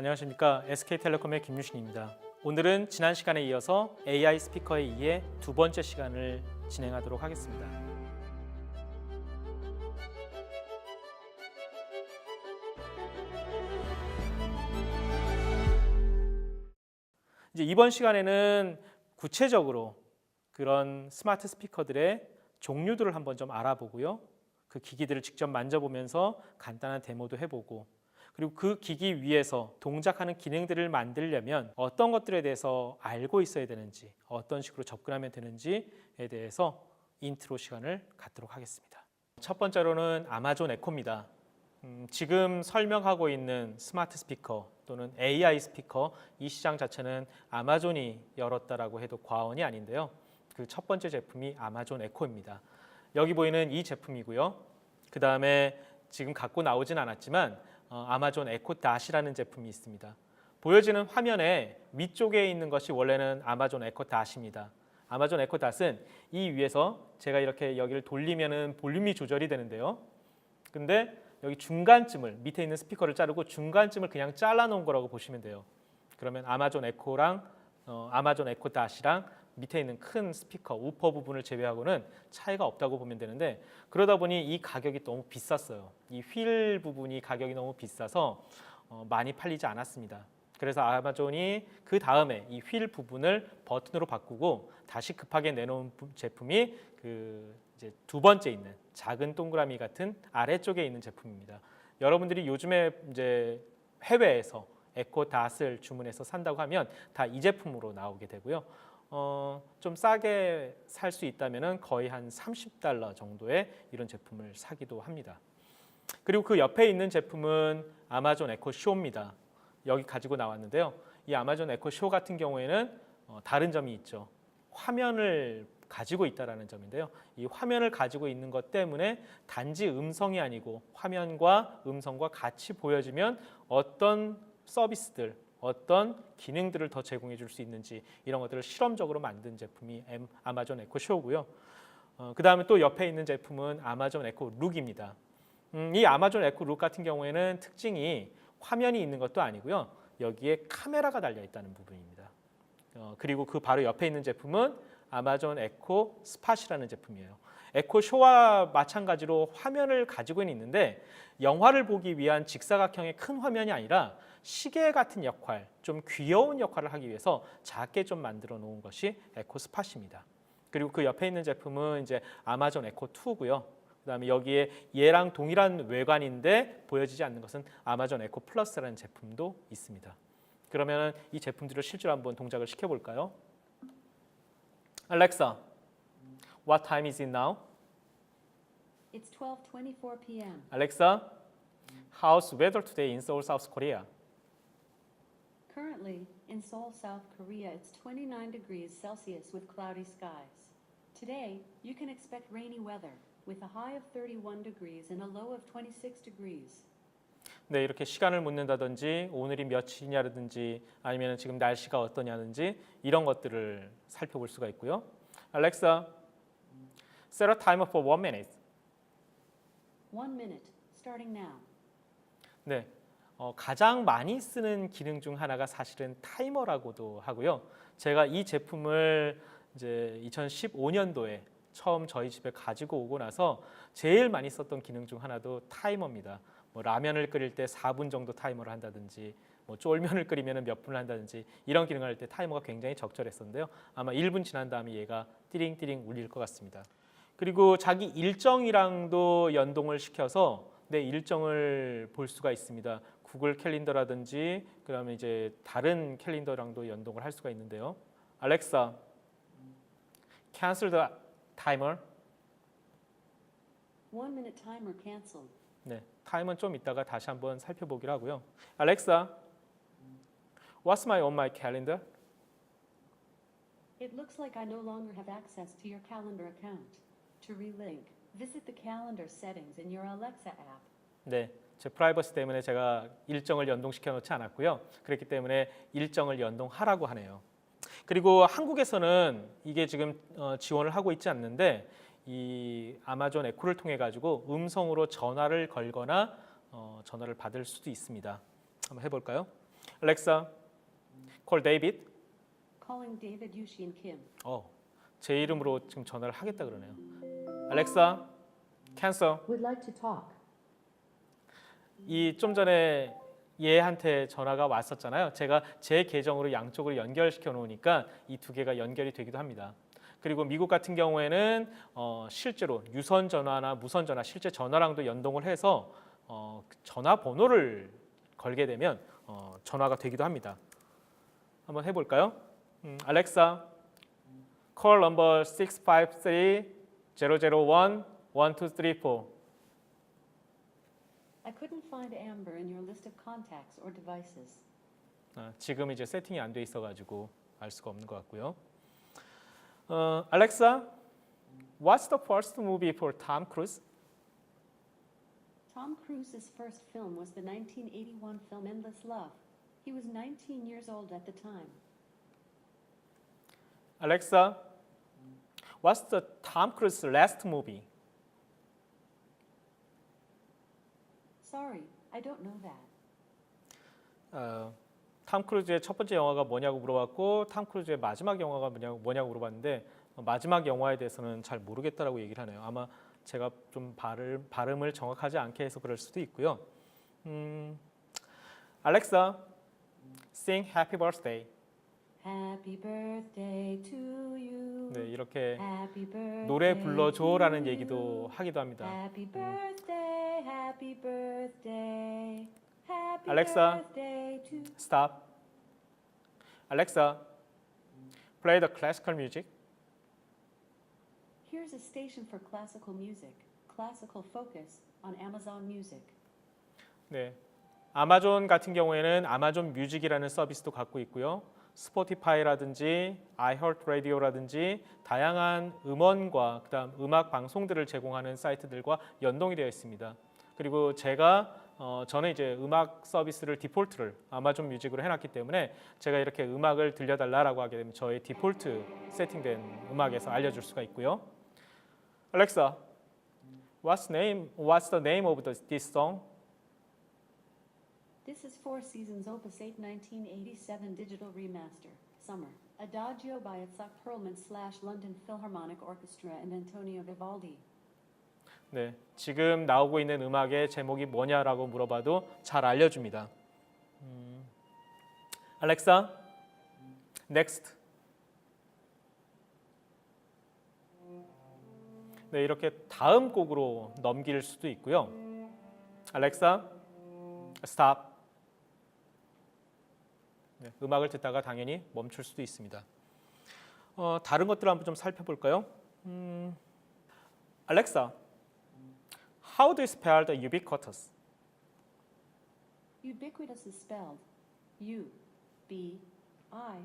안녕하십니까. SK텔레콤의 김유신입니다. 오늘은 지난 시간에 이어서 AI 스피커에 의해 두 번째 시간을 진행하도록 하겠습니다. 이제 이번 시간에는 구체적으로 그런 스마트 스피커들의 종류들을 한번 좀 알아보고요. 그 기기들을 직접 만져보면서 간단한 데모도 해보고, 그리고 그 기기 위에서 동작하는 기능들을 만들려면 어떤 것들에 대해서 알고 있어야 되는지, 어떤 식으로 접근하면 되는지에 대해서 인트로 시간을 갖도록 하겠습니다. 첫 번째로는 아마존 에코입니다. 지금 설명하고 있는 스마트 스피커 또는 AI 스피커, 이 시장 자체는 아마존이 열었다라고 해도 과언이 아닌데요. 그 첫 번째 제품이 아마존 에코입니다. 여기 보이는 이 제품이고요. 그 다음에 지금 갖고 나오진 않았지만 아마존 에코 닷이라는 제품이 있습니다. 보여지는 화면에 위쪽에 있는 것이 원래는 아마존 에코 닷입니다. 아마존 에코 닷은 이 위에서 제가 이렇게 여기를 돌리면은 볼륨이 조절이 되는데요. 근데 여기 중간쯤을, 밑에 있는 스피커를 자르고 중간쯤을 그냥 잘라 놓은 거라고 보시면 돼요. 그러면 아마존 에코랑 아마존 에코 닷이랑 밑에 있는 큰 스피커, 우퍼 부분을 제외하고는 차이가 없다고 보면 되는데, 그러다 보니 이 가격이 너무 비쌌어요. 이 휠 부분이 가격이 너무 비싸서 많이 팔리지 않았습니다. 그래서 아마존이 그 다음에 이 휠 부분을 버튼으로 바꾸고 다시 급하게 내놓은 제품이 이제 두 번째 있는 작은 동그라미 같은 아래쪽에 있는 제품입니다. 여러분들이 요즘에 이제 해외에서 에코 닷을 주문해서 산다고 하면 다 이 제품으로 나오게 되고요. 좀 싸게 살 수 있다면 거의 한 $30 정도의 이런 제품을 사기도 합니다. 그리고 그 옆에 있는 제품은 아마존 에코 쇼입니다. 여기 가지고 나왔는데요. 이 아마존 에코 쇼 같은 경우에는 다른 점이 있죠. 화면을 가지고 있다는 점인데요. 이 화면을 가지고 있는 것 때문에 단지 음성이 아니고 화면과 음성과 같이 보여지면 어떤 서비스들, 어떤 기능들을 더 제공해 줄 수 있는지, 이런 것들을 실험적으로 만든 제품이 아마존 에코 쇼고요. 그 다음에 또 옆에 있는 제품은 아마존 에코 룩입니다. 이 아마존 에코 룩 같은 경우에는 특징이 화면이 있는 것도 아니고요. 여기에 카메라가 달려 있다는 부분입니다. 그리고 그 바로 옆에 있는 제품은 아마존 에코 스팟이라는 제품이에요. 에코 쇼와 마찬가지로 화면을 가지고는 있는데, 영화를 보기 위한 직사각형의 큰 화면이 아니라 시계 같은 역할, 좀 귀여운 역할을 하기 위해서 작게 좀 만들어 놓은 것이 에코 스팟입니다. 그리고 그 옆에 있는 제품은 이제 아마존 에코 2고요. 그다음에 여기에 얘랑 동일한 외관인데 보여지지 않는 것은 아마존 에코 플러스라는 제품도 있습니다. 그러면 이 제품들을 실제로 한번 동작을 시켜볼까요? Alexa, what time is it now? It's 12:24 p.m. Alexa, how's weather today in Seoul, South Korea? Currently, in Seoul, South Korea, it's 29 degrees Celsius with cloudy skies. Today, you can expect rainy weather with a high of 31 degrees and a low of 26 degrees. 네, 이렇게 시간을 묻는다든지 오늘이 며칠이냐든지 아니면 지금 날씨가 어떠냐든지 이런 것들을 살펴볼 수가 있고요. Alexa, set a timer for 1 minute. 1 minute, starting now. 네, 가장 많이 쓰는 기능 중 하나가 사실은 타이머라고도 하고요. 제가 이 제품을 이제 2015년도에 처음 저희 집에 가지고 오고 나서 제일 많이 썼던 기능 중 하나도 타이머입니다. 뭐 라면을 끓일 때 4분 정도 타이머를 한다든지, 뭐 쫄면을 끓이면 몇 분을 한다든지, 이런 기능을 할 때 타이머가 굉장히 적절했었는데요. 아마 1분 지난 다음에 얘가 띠링띠링 울릴 것 같습니다. 그리고 자기 일정이랑도 연동을 시켜서 내 일정을 볼 수가 있습니다. 구글 캘린더라든지 그다음에 이제 다른 캘린더랑도 연동을 할 수가 있는데요. Alexa, cancel the timer. 1 minute timer canceled. 네, 타임은 좀 이따가 다시 한번 살펴보기로 하고요. Alexa, what's on my calendar? It looks like I no longer have access to your calendar account. To relink, visit the calendar settings in your Alexa app. 네, 제 프라이버시 때문에 제가 일정을 연동시켜 놓지 않았고요. 그렇기 때문에 일정을 연동하라고 하네요. 그리고 한국에서는 이게 지금 지원을 하고 있지 않는데, 이 아마존 에코를 통해 가지고 음성으로 전화를 걸거나 전화를 받을 수도 있습니다. 한번 해볼까요? Alexa, call David. Calling David Yushin Kim. 제 이름으로 지금 전화를 하겠다 그러네요. Alexa, cancel. Would like to talk. 이 좀 전에 얘한테 전화가 왔었잖아요. 제가 제 계정으로 양쪽으로 연결시켜 놓으니까 이 두 개가 연결이 되기도 합니다. 그리고 미국 같은 경우에는 실제로 유선 전화나 무선 전화, 실제 전화랑도 연동을 해서 전화번호를 걸게 되면 전화가 되기도 합니다. 한번 해볼까요? Alexa, call number 653-001-1234. I couldn't find Amber in your list of contacts or devices. 지금 이제 세팅이 안 돼 있어가지고 알 수가 없는 것 같고요. Alexa, what's the first movie for Tom Cruise? Tom Cruise's first film was the 1981 film Endless Love. He was 19 years old at the time. Alexa, what's the Tom Cruise last movie? Sorry, I don't know that. 탐 크루즈의 첫 번째 영화가 뭐냐고 물어봤고 탐 크루즈의 마지막 영화가 뭐냐고 물어봤는데 마지막 영화에 대해서는 잘 모르겠다라고 얘기를 하네요. 아마 제가 좀 발음을 정확하지 않게 해서 그럴 수도 있고요. Alexa, sing Happy Birthday. Happy birthday to you. 네, 이렇게 Happy birthday 노래 불러줘라는 to 얘기도 you. 하기도 합니다. Happy birthday, happy birthday, happy Alexa. birthday to. Stop. Alexa, play the classical music. Here's a station for classical music. Classical Focus on Amazon Music. 네, 아마존 같은 경우에는 아마존 뮤직이라는 서비스도 갖고 있고요. 스포티파이라든지 iHeartRadio라든지 다양한 음원과 그다음 음악 방송들을 제공하는 사이트들과 연동이 되어 있습니다. 그리고 저는 이제 음악 서비스를 디폴트를 아마존 뮤직으로 해놨기 때문에 제가 이렇게 음악을 들려달라라고 하게 되면 저의 디폴트 세팅된 음악에서 알려줄 수가 있고요. Alexa, what's the name of this song? This is Four Seasons Opus 8 1987 Digital Remaster, Summer. Adagio by Itzhak Perlman / London Philharmonic Orchestra and Antonio Vivaldi. 네, 지금 나오고 있는 음악의 제목이 뭐냐라고 물어봐도 잘 알려줍니다. Alexa, next. 네, 이렇게 다음 곡으로 넘길 수도 있고요. Alexa, stop. 네, 음악을 듣다가 당연히 멈출 수도 있습니다. 다른 것들을 한번 좀 살펴볼까요? Alexa, how do you spell the ubiquitous? Ubiquitous is spelled U B I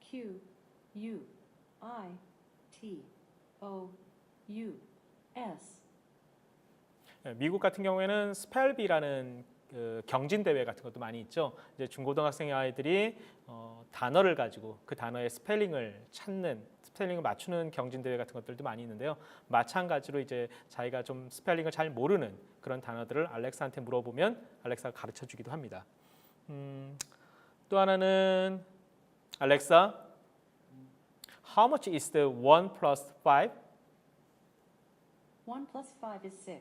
Q U I T O U S. 네, 미국 같은 경우에는 스펠비라는 경진 대회 같은 것도 많이 있죠. 이제 중고등학생 아이들이 단어를 가지고 그 단어의 스펠링을 맞추는 경진 대회 같은 것들도 많이 있는데요. 마찬가지로 이제 자기가 좀 스펠링을 잘 모르는 그런 단어들을 알렉사한테 물어보면 알렉사가 가르쳐 주기도 합니다. 또 하나는 알렉사, how much is the 1 plus 5? 1 plus 5 is 6.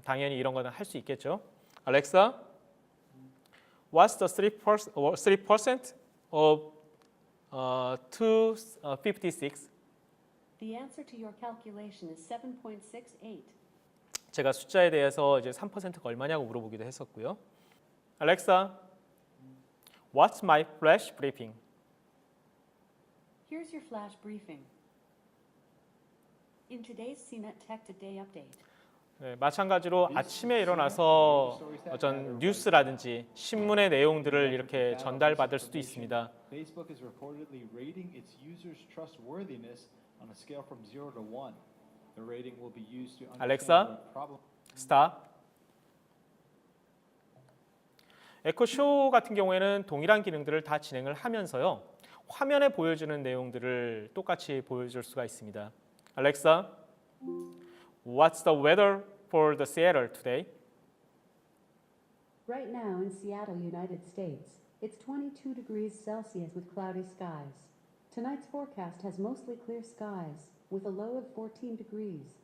당연히 이런 거는 할 수 있겠죠. Alexa, what's the 3% of 256? The answer to your calculation is 7.68. 제가 숫자에 대해서 이제 3%가 얼마냐고 물어보기도 했었고요. Alexa, what's my flash briefing? Here's your flash briefing. In today's CNET Tech Today update. 네, 마찬가지로 아침에 일어나서 어떤 뉴스라든지 신문의 내용들을 이렇게 전달받을 수도 있습니다. Facebook is reportedly rating its users' trustworthiness on a scale from 0 to 1. The rating will be used to Alexa, understand the problem. Stop. 에코쇼 같은 경우에는 동일한 기능들을 다 진행을 하면서요. 화면에 보여주는 내용들을 똑같이 보여줄 수가 있습니다. Alexa, what's the weather for the Seattle today? Right now in Seattle, United States, It's 22 degrees Celsius with cloudy skies. Tonight's forecast has mostly clear skies with a low of 14 degrees.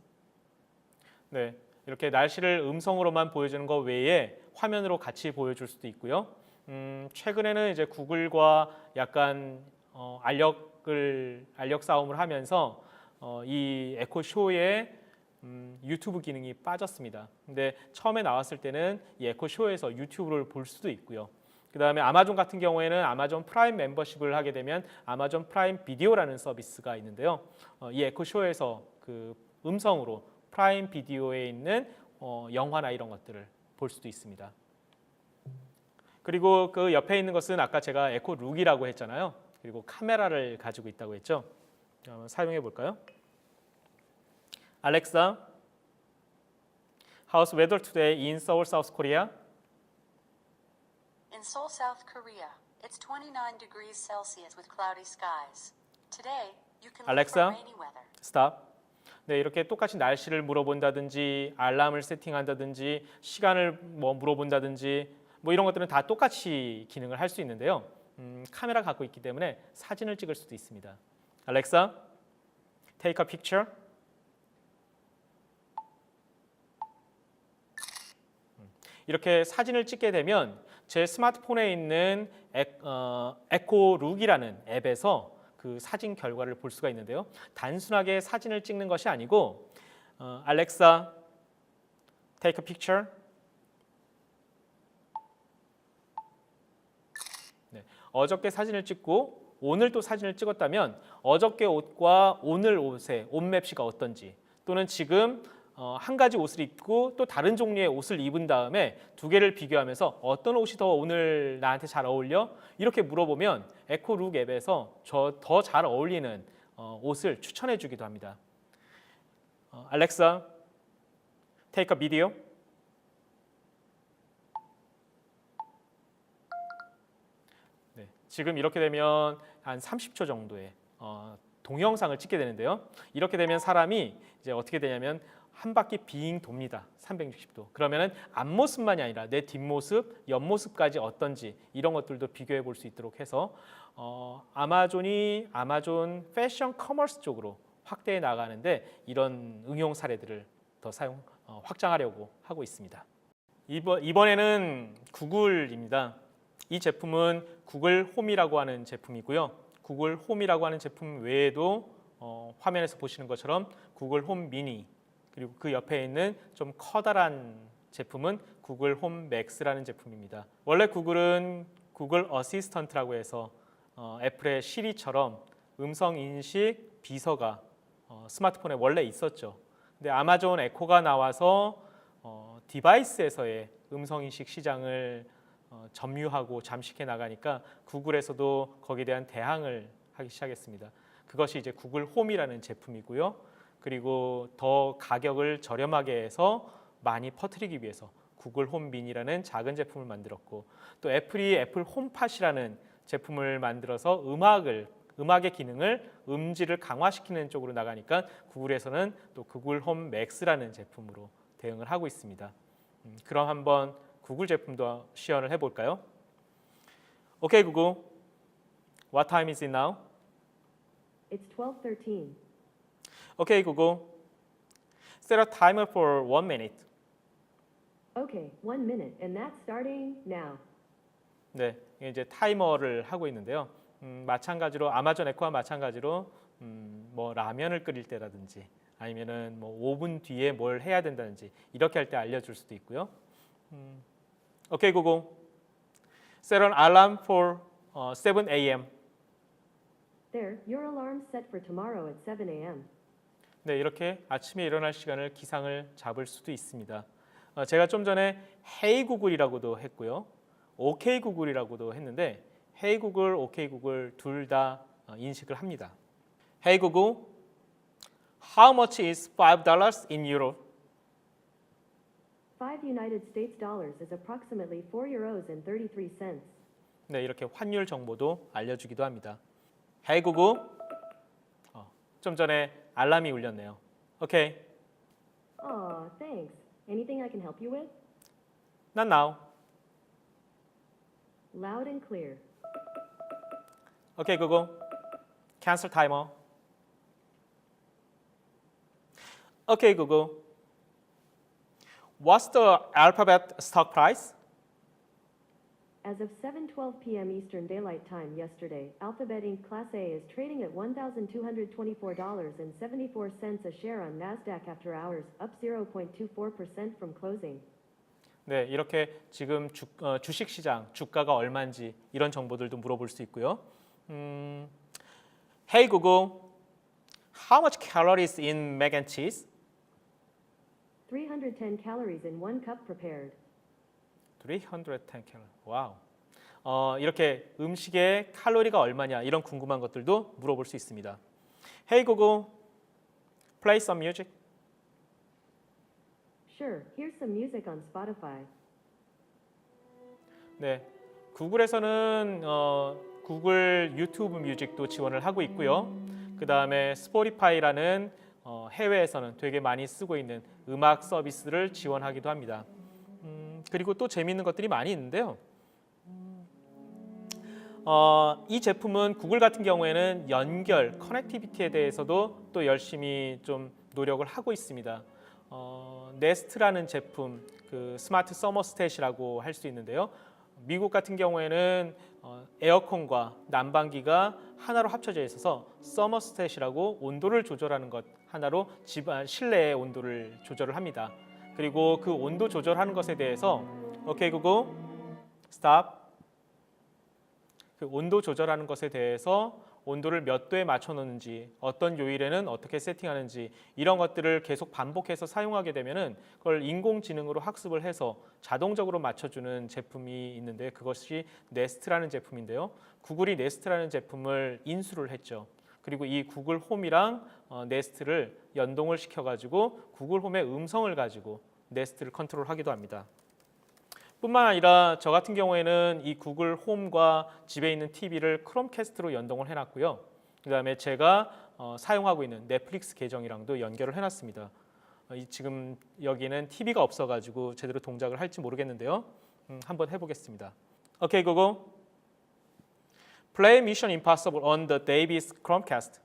네, 이렇게 날씨를 음성으로만 보여주는 것 외에 화면으로 같이 보여줄 수도 있고요. 최근에는 이제 구글과 약간 알력 싸움을 하면서 이 에코 쇼에 유튜브 기능이 빠졌습니다. 근데 처음에 나왔을 때는 이 에코 쇼에서 유튜브를 볼 수도 있고요. 그 다음에 아마존 같은 경우에는 아마존 프라임 멤버십을 하게 되면 아마존 프라임 비디오라는 서비스가 있는데요. 이 에코 쇼에서 그 음성으로 프라임 비디오에 있는 영화나 이런 것들을 볼 수도 있습니다. 그리고 그 옆에 있는 것은 아까 제가 에코 룩이라고 했잖아요. 그리고 카메라를 가지고 있다고 했죠. 한번 사용해 볼까요? Alexa, how's weather today in Seoul, South Korea? In Seoul, South Korea, it's 29 degrees Celsius with cloudy skies. Today, you can look Alexa? for rainy weather. Stop. 네, 이렇게 똑같이 날씨를 물어본다든지 알람을 세팅한다든지 시간을 물어본다든지 이런 것들은 다 똑같이 기능을 할 수 있는데요. 카메라 갖고 있기 때문에 사진을 찍을 수도 있습니다. Alexa, take a picture. 이렇게 사진을 찍게 되면 제 스마트폰에 있는 에코룩이라는 앱에서 그 사진 결과를 볼 수가 있는데요. 단순하게 사진을 찍는 것이 아니고 Alexa, take a picture. 네, 어저께 사진을 찍고 오늘 또 사진을 찍었다면 어저께 옷과 오늘 옷의 옷 맵시가 어떤지 또는 지금 한 가지 옷을 입고 또 다른 종류의 옷을 입은 다음에 두 개를 비교하면서 어떤 옷이 더 오늘 나한테 잘 어울려? 이렇게 물어보면 에코룩 앱에서 더 잘 어울리는 옷을 추천해 주기도 합니다. Alexa, take a video. 네, 지금 이렇게 되면 한 30초 정도의 동영상을 찍게 되는데요. 이렇게 되면 사람이 이제 어떻게 되냐면 한 바퀴 빙 돕니다. 360도. 그러면은 앞모습만이 아니라 내 뒷모습, 옆모습까지 어떤지 이런 것들도 비교해 볼 수 있도록 해서 아마존 패션 커머스 쪽으로 확대해 나가는데 이런 응용 사례들을 더 확장하려고 하고 있습니다. 이번에는 구글입니다. 이 제품은 구글 홈이라고 하는 제품이고요. 구글 홈이라고 하는 제품 외에도 화면에서 보시는 것처럼 구글 홈 미니 그리고 그 옆에 있는 좀 커다란 제품은 구글 홈 맥스라는 제품입니다. 원래 구글은 구글 어시스턴트라고 해서 애플의 시리처럼 음성 인식 비서가 스마트폰에 원래 있었죠. 근데 아마존 에코가 나와서 디바이스에서의 음성 인식 시장을 점유하고 잠식해 나가니까 구글에서도 거기에 대한 대항을 하기 시작했습니다. 그것이 이제 구글 홈이라는 제품이고요. 그리고 더 가격을 저렴하게 해서 많이 퍼뜨리기 위해서 구글 홈 미니라는 작은 제품을 만들었고 또 애플이 애플 홈팟이라는 제품을 만들어서 음악의 기능을 음질을 강화시키는 쪽으로 나가니까 구글에서는 또 구글 홈 맥스라는 제품으로 대응을 하고 있습니다. 그럼 한번 구글 제품도 시연을 해볼까요? Okay, Google. What time is it now? It's 12:13. Okay, Google. Set a timer for 1 minute. Okay, 1 minute, and that's starting now. 네, 이제 타이머를 하고 있는데요. 마찬가지로 아마존 에코와 마찬가지로 뭐 라면을 끓일 때라든지 아니면은 뭐 5분 뒤에 뭘 해야 된다든지 이렇게 할 때 알려줄 수도 있고요. Okay, Google. Set an alarm for 7 a.m. There, your alarm's set for tomorrow at 7 a.m. 네, 이렇게 아침에 일어날 시간을 기상을 잡을 수도 있습니다. 제가 좀 전에 Hey Google이라고도 했고요. OK Google이라고도 했는데 Hey Google, OK Google 둘 다 인식을 합니다. Hey Google, how much is $5 in euro? 5 United States dollars is approximately 4 euros and 33 cents. 네, 이렇게 환율 정보도 알려주기도 합니다. Hey Google, 좀 전에 알람이 울렸네요. Okay, Aw, thanks. Anything I can help you with? not now. Loud and clear. Okay, Google. Cancel timer. Okay, Google. What's the Alphabet stock price? As of 7:12 p.m. Eastern Daylight Time yesterday, Alphabet Inc. Class A is trading at $1,224.74 a share on Nasdaq after hours, up 0.24% from closing. 네, 이렇게 지금 주식 시장 주가가 얼마인지 이런 정보들도 물어볼 수 있고요. Hey Google, how much calories in mac and cheese? 310 calories in 1 cup prepared. 310 calories. 와우. 이렇게 음식의 칼로리가 얼마냐 이런 궁금한 것들도 물어볼 수 있습니다. Hey Google, play some music. Sure, here's some music on Spotify. 네, 구글에서는 구글 유튜브 뮤직도 지원을 하고 있고요. 그 다음에 스포티파이라는 해외에서는 되게 많이 쓰고 있는 음악 서비스를 지원하기도 합니다. 그리고 또 재미있는 것들이 많이 있는데요. 이 제품은 구글 같은 경우에는 연결, 커넥티비티에 대해서도 또 열심히 좀 노력을 하고 있습니다. 네스트라는 제품, 그 스마트 서머스탯이라고 할 수 있는데요. 미국 같은 경우에는 에어컨과 난방기가 하나로 합쳐져 있어서 서머스탯이라고 온도를 조절하는 것 하나로 집안 실내의 온도를 조절을 합니다. 그리고 그 온도 조절하는 것에 대해서 오케이 구글 스탑. 그 온도 조절하는 것에 대해서 온도를 몇 도에 맞춰 놓는지, 어떤 요일에는 어떻게 세팅하는지 이런 것들을 계속 반복해서 사용하게 되면은 그걸 인공지능으로 학습을 해서 자동적으로 맞춰주는 제품이 있는데 그것이 네스트라는 제품인데요. 구글이 네스트라는 제품을 인수를 했죠. 그리고 이 구글 홈이랑 네스트를 연동을 시켜가지고 구글 홈의 음성을 가지고 네스트를 컨트롤하기도 합니다. 뿐만 아니라 저 같은 경우에는 이 구글 홈과 집에 있는 TV를 크롬캐스트로 연동을 해놨고요. 그 다음에 제가 사용하고 있는 넷플릭스 계정이랑도 연결을 해놨습니다. 지금 여기는 TV가 없어가지고 제대로 동작을 할지 모르겠는데요. 한번 해보겠습니다. 오케이, Google. Play Mission Impossible on the Davis Chromecast.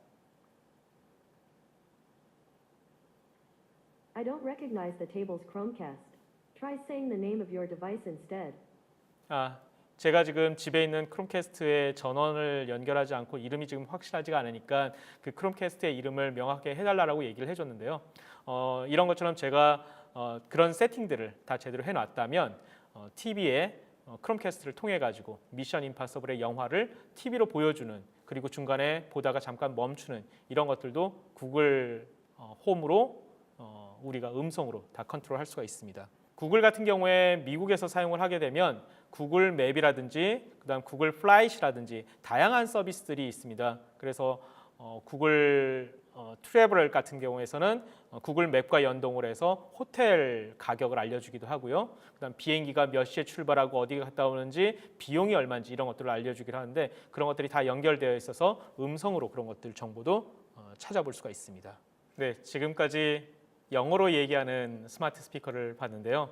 I don't recognize the table's Chromecast. Try saying the name of your device instead. 제가 지금 집에 있는 크롬캐스트에 전원을 연결하지 않고 이름이 지금 확실하지가 않으니까 그 크롬캐스트의 이름을 명확하게 해달라고 얘기를 해줬는데요. 이런 것처럼 제가 그런 세팅들을 다 제대로 해놨다면 TV에 크롬캐스트를 통해 가지고 미션 임파서블의 영화를 TV로 보여주는 그리고 중간에 보다가 잠깐 멈추는 이런 것들도 구글 홈으로 우리가 음성으로 다 컨트롤할 수가 있습니다. 구글 같은 경우에 미국에서 사용을 하게 되면 구글 맵이라든지 그다음 구글 플라잇이라든지 다양한 서비스들이 있습니다. 그래서 구글 트래블 같은 경우에서는 구글 맵과 연동을 해서 호텔 가격을 알려주기도 하고요. 그다음 비행기가 몇 시에 출발하고 어디 갔다 오는지 비용이 얼마인지 이런 것들을 알려주기도 하는데 그런 것들이 다 연결되어 있어서 음성으로 그런 것들 정보도 찾아볼 수가 있습니다. 네, 지금까지 영어로 얘기하는 스마트 스피커를 봤는데요.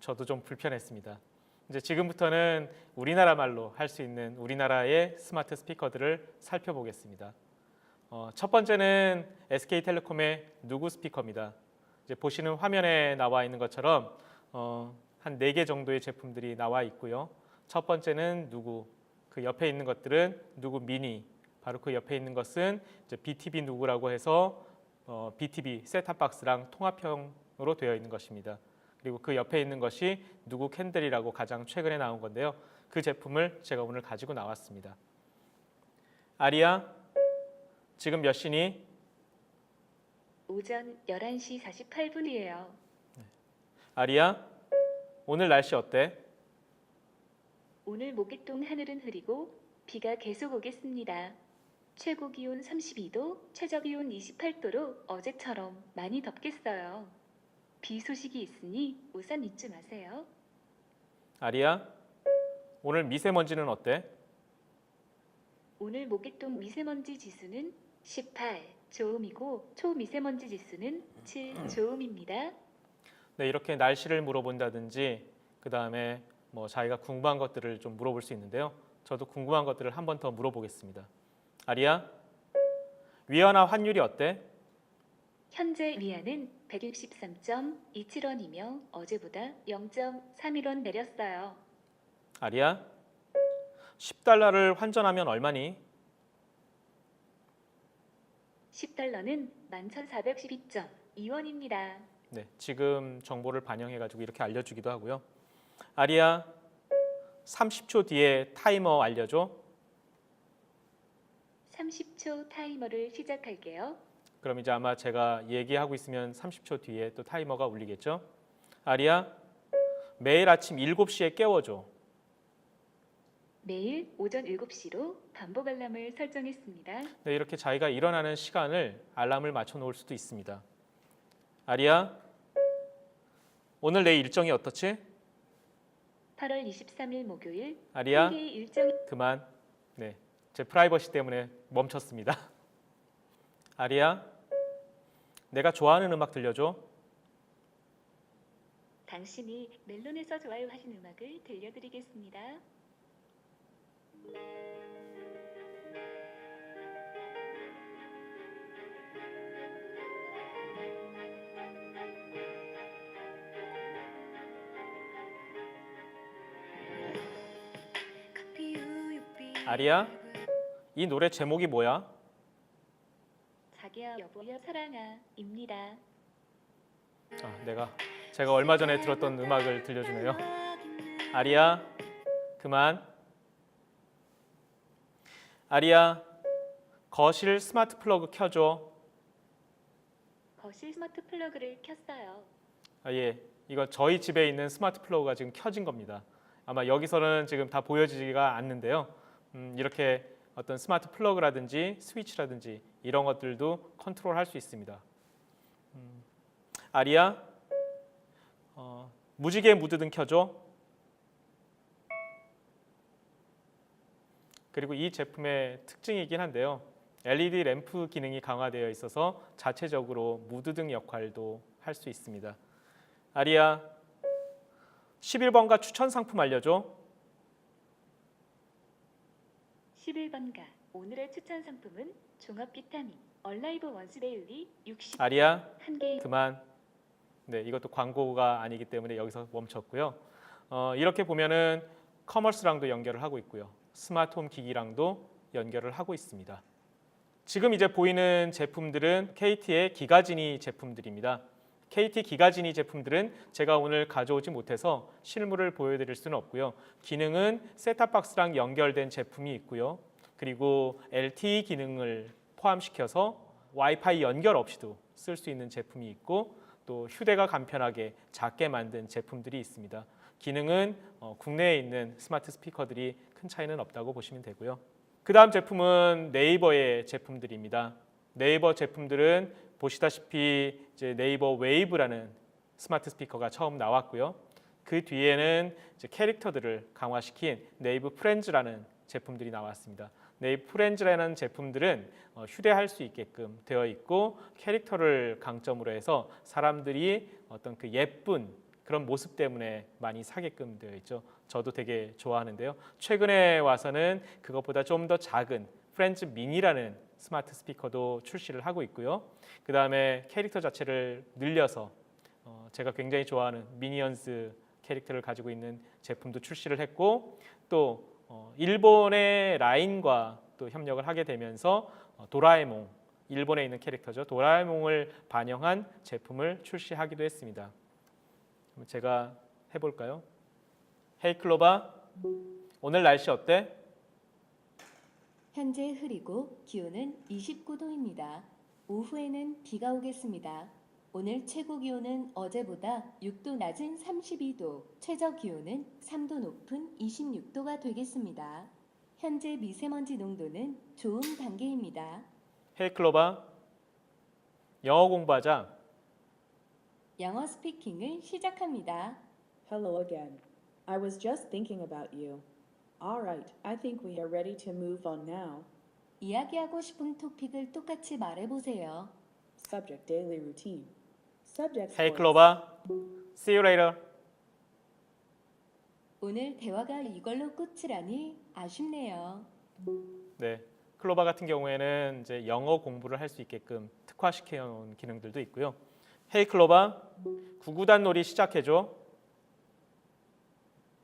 저도 좀 불편했습니다. 이제 지금부터는 우리나라 말로 할 수 있는 우리나라의 스마트 스피커들을 살펴보겠습니다. 첫 번째는 SK텔레콤의 누구 스피커입니다. 이제 보시는 화면에 나와 있는 것처럼 한 4개 정도의 제품들이 나와 있고요. 첫 번째는 누구, 그 옆에 있는 것들은 누구 미니, 바로 그 옆에 있는 것은 이제 BTV 누구라고 해서 BTV 셋탑박스랑 통합형으로 되어 있는 것입니다. 그리고 그 옆에 있는 것이 누구 캔들이라고 가장 최근에 나온 건데요. 그 제품을 제가 오늘 가지고 나왔습니다. 아리야, 지금 몇 시니? 오전 11시 48분이에요. 아리야, 오늘 날씨 어때? 오늘 모깃동 하늘은 흐리고 비가 계속 오겠습니다. 최고 기온 32도, 최저 기온 28도로 어제처럼 많이 덥겠어요. 비 소식이 있으니 우산 잊지 마세요. 아리야, 오늘 미세먼지는 어때? 오늘 모깃동 미세먼지 지수는 18 좋음이고 초미세먼지 지수는 7 좋음입니다. 네, 이렇게 날씨를 물어본다든지 그 다음에 뭐 자기가 궁금한 것들을 좀 물어볼 수 있는데요. 저도 궁금한 것들을 한 번 더 물어보겠습니다. 아리야, 위안화 환율이 어때? 현재 위안은 163.27원이며 어제보다 0.31원 내렸어요. 아리야, 10달러를 환전하면 얼마니? 10달러는 11,412.2원입니다. 네, 지금 정보를 반영해가지고 이렇게 알려주기도 하고요. 아리야, 30초 뒤에 타이머 알려줘. 30초 타이머를 시작할게요. 그럼 이제 아마 제가 얘기하고 있으면 30초 뒤에 또 타이머가 울리겠죠. 아리야, 매일 아침 7시에 깨워줘. 매일 오전 7시로 반복 알람을 설정했습니다. 네, 이렇게 자기가 일어나는 시간을 알람을 맞춰 놓을 수도 있습니다. 아리야, 오늘 내 일정이 어떻지? 8월 23일 목요일 아리야, 한개의 일정이 그만. 네, 제 프라이버시 때문에 멈췄습니다. 아리야, 내가 좋아하는 음악 들려줘. 당신이 멜론에서 좋아요하신 음악을 들려드리겠습니다. 아리야, 이 노래 제목이 뭐야? 자기야 여보야 사랑아입니다. 제가 얼마 전에 들었던 음악을 들려주네요. 아리야, 그만. 아리야, 거실 스마트 플러그 켜줘. 거실 스마트 플러그를 켰어요. 예, 이거 저희 집에 있는 스마트 플러그가 지금 켜진 겁니다. 아마 여기서는 지금 다 보여지지가 않는데요. 이렇게 어떤 스마트 플러그라든지 스위치라든지 이런 것들도 컨트롤할 수 있습니다. 아리야, 무지개 무드등 켜줘. 그리고 이 제품의 특징이긴 한데요. LED 램프 기능이 강화되어 있어서 자체적으로 무드등 역할도 할 수 있습니다. 아리야, 11번가 추천 상품 알려줘. 11번가 오늘의 추천 상품은 종합 비타민 얼라이브 원스데일리 60 아리야, 한 개. 그만. 네, 이것도 광고가 아니기 때문에 여기서 멈췄고요. 이렇게 보면은 커머스랑도 연결을 하고 있고요. 스마트홈 기기랑도 연결을 하고 있습니다. 지금 이제 보이는 제품들은 KT의 기가지니 제품들입니다. KT 기가지니 제품들은 제가 오늘 가져오지 못해서 실물을 보여드릴 수는 없고요. 기능은 셋탑박스랑 연결된 제품이 있고요. 그리고 LTE 기능을 포함시켜서 와이파이 연결 없이도 쓸 수 있는 제품이 있고 또 휴대가 간편하게 작게 만든 제품들이 있습니다. 기능은 국내에 있는 스마트 스피커들이 큰 차이는 없다고 보시면 되고요. 그 다음 제품은 네이버의 제품들입니다. 네이버 제품들은 보시다시피 이제 네이버 웨이브라는 스마트 스피커가 처음 나왔고요. 그 뒤에는 이제 캐릭터들을 강화시킨 네이버 프렌즈라는 제품들이 나왔습니다. 네이버 프렌즈라는 제품들은 휴대할 수 있게끔 되어 있고 캐릭터를 강점으로 해서 사람들이 어떤 그 예쁜 그런 모습 때문에 많이 사게끔 되어 있죠. 저도 되게 좋아하는데요. 최근에 와서는 그것보다 좀 더 작은 프렌즈 미니라는 스마트 스피커도 출시를 하고 있고요. 그 다음에 캐릭터 자체를 늘려서 제가 굉장히 좋아하는 미니언스 캐릭터를 가지고 있는 제품도 출시를 했고 또 일본의 라인과 또 협력을 하게 되면서 도라에몽, 일본에 있는 캐릭터죠. 도라에몽을 반영한 제품을 출시하기도 했습니다. 그럼 제가 해볼까요? 헤이 클로바, 오늘 날씨 어때? 현재 흐리고 기온은 29도입니다. 오후에는 비가 오겠습니다. 오늘 최고 기온은 어제보다 6도 낮은 32도, 최저 기온은 3도 높은 26도가 되겠습니다. 현재 미세먼지 농도는 좋은 단계입니다. 헤이 클로바, 영어 공부하자. 영어 스피킹을 시작합니다. Hello again. I was just thinking about you. All right, I think we are ready to move on now. 이야기하고 싶은 토픽을 똑같이 말해보세요. Subject daily routine. Subject 헤이 for 클로바, see you later. 오늘 대화가 이걸로 끝이라니 아쉽네요. 네, 클로바 같은 경우에는 이제 영어 공부를 할 수 있게끔 특화시켜 놓은 기능들도 있고요. 헤이 클로바, 구구단 놀이 시작해줘.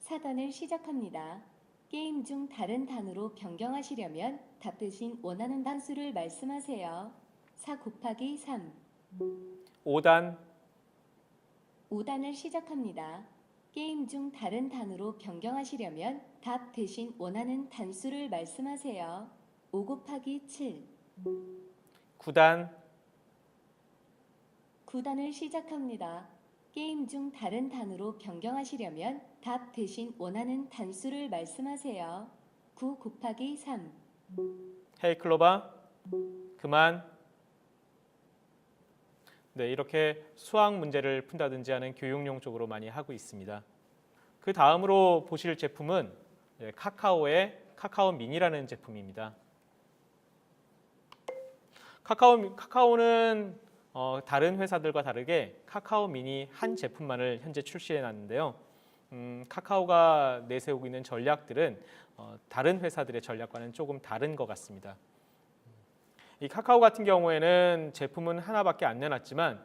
4단을 시작합니다. 게임 중 다른 단어로 변경하시려면 답 대신 원하는 단수를 말씀하세요. 4 곱하기 3. 5단, 5단을 시작합니다. 게임 중 다른 단어로 변경하시려면 답 대신 원하는 단수를 말씀하세요. 5 곱하기 7. 9단, 9단을 시작합니다. 게임 중 다른 단어로 변경하시려면 답 대신 원하는 단수를 말씀하세요. 9 곱하기 3. 헤이 클로바, 그만. 네, 이렇게 수학 문제를 푼다든지 하는 교육용 쪽으로 많이 하고 있습니다. 그 다음으로 보실 제품은 카카오의 카카오 미니라는 제품입니다. 카카오는 다른 회사들과 다르게 카카오 미니 한 제품만을 현재 출시해 놨는데요. 카카오가 내세우고 있는 전략들은 다른 회사들의 전략과는 조금 다른 것 같습니다. 이 카카오 같은 경우에는 제품은 하나밖에 안 내놨지만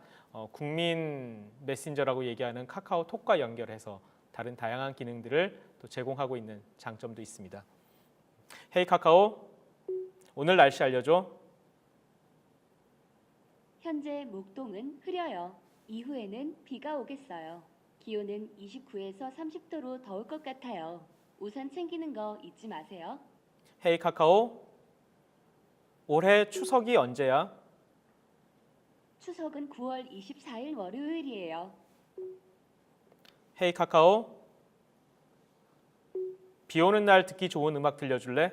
국민 메신저라고 얘기하는 카카오톡과 연결해서 다른 다양한 기능들을 또 제공하고 있는 장점도 있습니다. 헤이 카카오, 오늘 날씨 알려줘. 현재 목동은 흐려요. 이후에는 비가 오겠어요. 기온은 29에서 30도로 더울 것 같아요. 우산 챙기는 거 잊지 마세요. 헤이 카카오, 올해 추석이 언제야? 추석은 9월 24일 월요일이에요. 헤이 카카오, 비 오는 날 듣기 좋은 음악 들려줄래?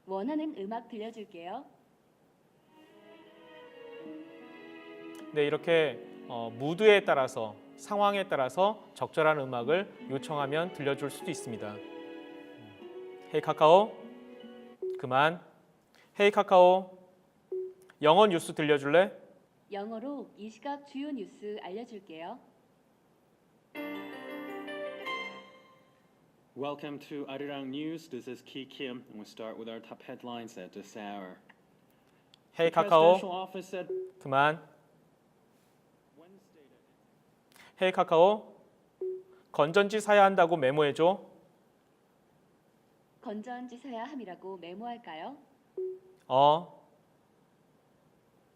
원하는 음악 들려줄게요. 네, 이렇게 무드에 따라서 상황에 따라서 적절한 음악을 요청하면 들려줄 수도 있습니다. 헤이 카카오, 그만. 헤이 카카오, 영어 뉴스 들려줄래? 영어로 이 시각 주요 뉴스 알려줄게요. Welcome to Arirang News. This is Ki Kim, and we'll start with our top headlines at this hour. 헤이 The 카카오, presidential office said 그만. Wednesday that 헤이 카카오, 건전지 사야 한다고 메모해줘. 건전지 사야 함이라고 메모할까요?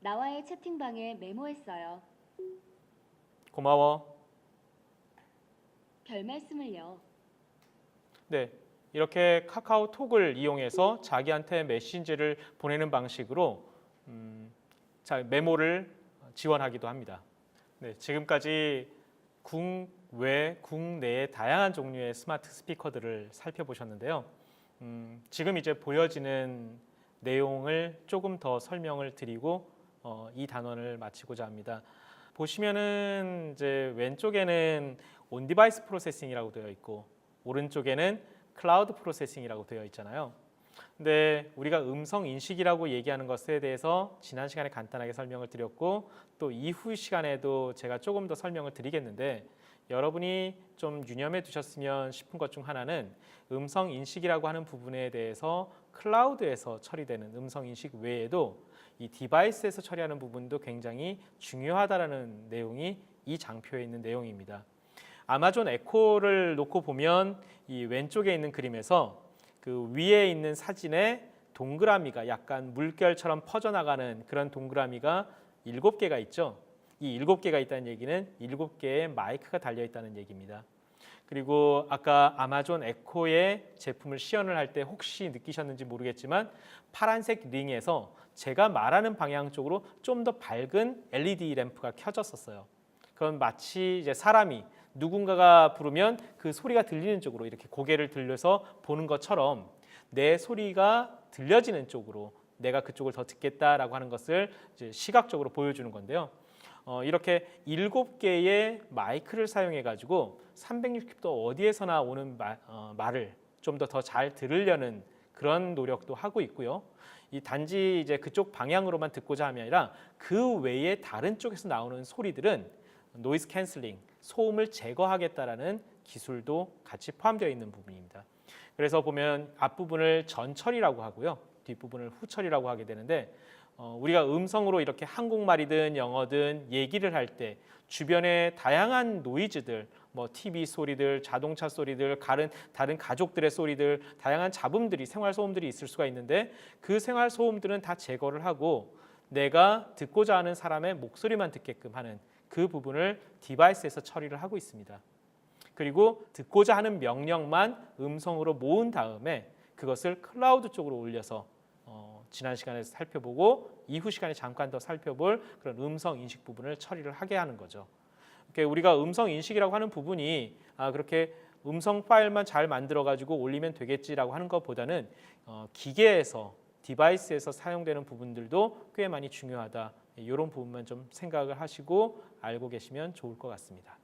나와의 채팅방에 메모했어요. 고마워. 별 말씀을요. 네, 이렇게 카카오톡을 이용해서 자기한테 메시지를 보내는 방식으로 메모를 지원하기도 합니다. 네, 지금까지 국외, 국내의 다양한 종류의 스마트 스피커들을 살펴보셨는데요. 지금 이제 보여지는 내용을 조금 더 설명을 드리고 이 단원을 마치고자 합니다. 보시면은 이제 왼쪽에는 온 디바이스 프로세싱이라고 되어 있고 오른쪽에는 클라우드 프로세싱이라고 되어 있잖아요. 근데 우리가 음성 인식이라고 얘기하는 것에 대해서 지난 시간에 간단하게 설명을 드렸고 또 이후 시간에도 제가 조금 더 설명을 드리겠는데 여러분이 좀 유념해 두셨으면 싶은 것 중 하나는 음성 인식이라고 하는 부분에 대해서 클라우드에서 처리되는 음성 인식 외에도 이 디바이스에서 처리하는 부분도 굉장히 중요하다라는 내용이 이 장표에 있는 내용입니다. 아마존 에코를 놓고 보면 이 왼쪽에 있는 그림에서 그 위에 있는 사진에 동그라미가 약간 물결처럼 퍼져나가는 그런 동그라미가 7개가 있죠. 이 7개가 있다는 얘기는 7개의 마이크가 달려 있다는 얘기입니다. 그리고 아까 아마존 에코의 제품을 시연을 할 때 혹시 느끼셨는지 모르겠지만 파란색 링에서 제가 말하는 방향 쪽으로 좀 더 밝은 LED 램프가 켜졌었어요. 그건 마치 이제 사람이 누군가가 부르면 그 소리가 들리는 쪽으로 이렇게 고개를 들려서 보는 것처럼 내 소리가 들려지는 쪽으로 내가 그쪽을 더 듣겠다라고 하는 것을 이제 시각적으로 보여주는 건데요. 이렇게 7개의 마이크를 사용해 가지고 360도 어디에서나 오는 말을 좀 더 잘 들으려는 그런 노력도 하고 있고요. 이 단지 이제 그쪽 방향으로만 듣고자 함이 아니라 그 외에 다른 쪽에서 나오는 소리들은 노이즈 캔슬링, 소음을 제거하겠다라는 기술도 같이 포함되어 있는 부분입니다. 그래서 보면 앞부분을 전 처리라고 하고요. 뒷부분을 후 처리라고 하게 되는데 우리가 음성으로 이렇게 한국말이든 영어든 얘기를 할 때 주변의 다양한 노이즈들, 뭐 TV 소리들, 자동차 소리들, 다른 가족들의 소리들, 다양한 잡음들이 생활 소음들이 있을 수가 있는데 그 생활 소음들은 다 제거를 하고 내가 듣고자 하는 사람의 목소리만 듣게끔 하는 그 부분을 디바이스에서 처리를 하고 있습니다. 그리고 듣고자 하는 명령만 음성으로 모은 다음에 그것을 클라우드 쪽으로 올려서 지난 시간에 살펴보고 이후 시간에 잠깐 더 살펴볼 그런 음성 인식 부분을 처리를 하게 하는 거죠. 우리가 음성 인식이라고 하는 부분이 그렇게 음성 파일만 잘 만들어 가지고 올리면 되겠지라고 하는 것보다는 기계에서 디바이스에서 사용되는 부분들도 꽤 많이 중요하다. 이런 부분만 좀 생각을 하시고 알고 계시면 좋을 것 같습니다.